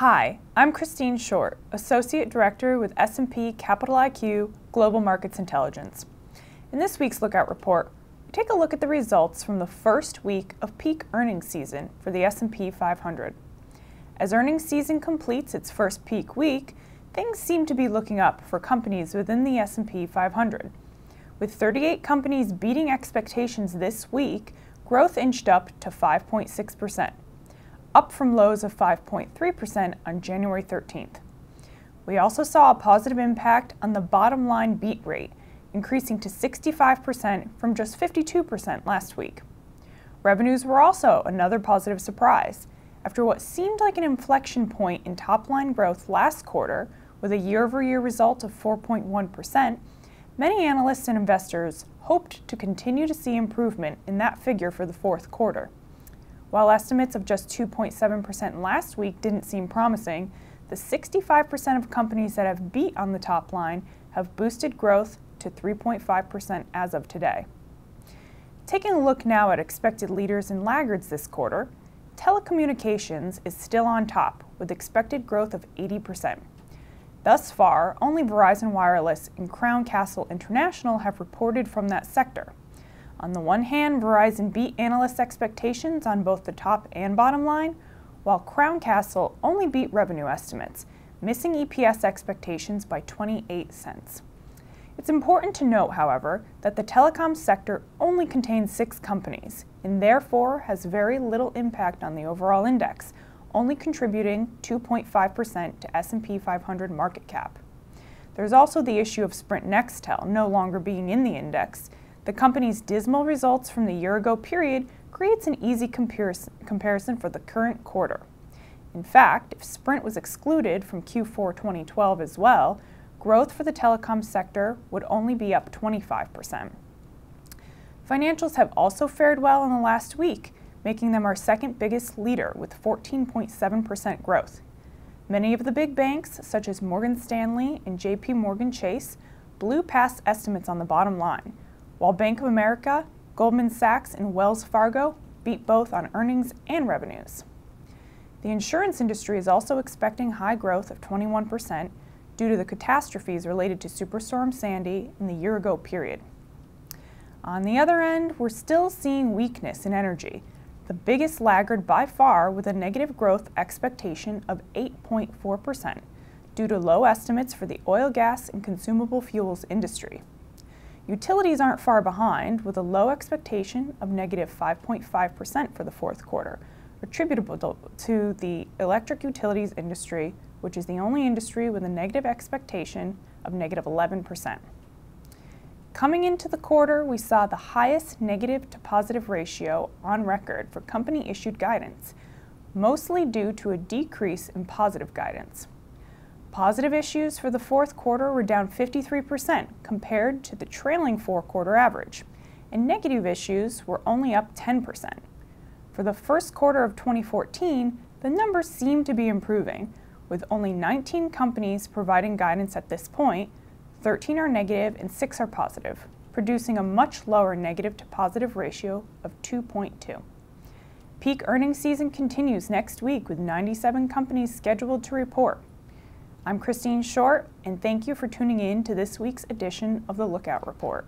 Hi, I'm Christine Short, Associate Director with S&P Capital IQ Global Markets Intelligence. In this week's Lookout Report, we take a look at the results from the first week of peak earnings season for the S&P 500. As earnings season completes its first peak week, things seem to be looking up for companies within the S&P 500. With 38 companies beating expectations this week, growth inched up to 5.6%. Up from lows of 5.3% on January 13th. We also saw a positive impact on the bottom line beat rate, increasing to 65% from just 52% last week. Revenues were also another positive surprise. After what seemed like an inflection point in top-line growth last quarter, with a year-over-year result of 4.1%, many analysts and investors hoped to continue to see improvement in that figure for the fourth quarter. While estimates of just 2.7% last week didn't seem promising, the 65% of companies that have beat on the top line have boosted growth to 3.5% as of today. Taking a look now at expected leaders and laggards this quarter, telecommunications is still on top with expected growth of 80%. Thus far, only Verizon Wireless and Crown Castle International have reported from that sector. On the one hand, Verizon beat analysts' expectations on both the top and bottom line, while Crown Castle only beat revenue estimates, missing EPS expectations by 28 cents. It's important to note, however, that the telecom sector only contains 6 companies and therefore has very little impact on the overall index, only contributing 2.5% to S&P 500 market cap. There's also the issue of Sprint Nextel no longer being in the index. The company's dismal results from the year-ago period creates an easy comparison for the current quarter. In fact, if Sprint was excluded from Q4 2012 as well, growth for the telecom sector would only be up 25%. Financials have also fared well in the last week, making them our second biggest leader with 14.7% growth. Many of the big banks, such as Morgan Stanley and JP Morgan Chase, blew past estimates on the bottom line, while Bank of America, Goldman Sachs, and Wells Fargo beat both on earnings and revenues. The insurance industry is also expecting high growth of 21% due to the catastrophes related to Superstorm Sandy in the year-ago period. On the other end, we're still seeing weakness in energy, the biggest laggard by far with a negative growth expectation of 8.4% due to low estimates for the oil, gas, and consumable fuels industry. Utilities aren't far behind, with a low expectation of negative 5.5% for the fourth quarter, attributable to the electric utilities industry, which is the only industry with a negative expectation of negative 11%. Coming into the quarter, we saw the highest negative to positive ratio on record for company-issued guidance, mostly due to a decrease in positive guidance. Positive issues for the fourth quarter were down 53% compared to the trailing 4-quarter average, and negative issues were only up 10%. For the first quarter of 2014, the numbers seem to be improving, with only 19 companies providing guidance at this point. 13 are negative and 6 are positive, producing a much lower negative to positive ratio of 2.2. Peak earnings season continues next week with 97 companies scheduled to report. I'm Christine Short, and thank you for tuning in to this week's edition of the Lookout Report.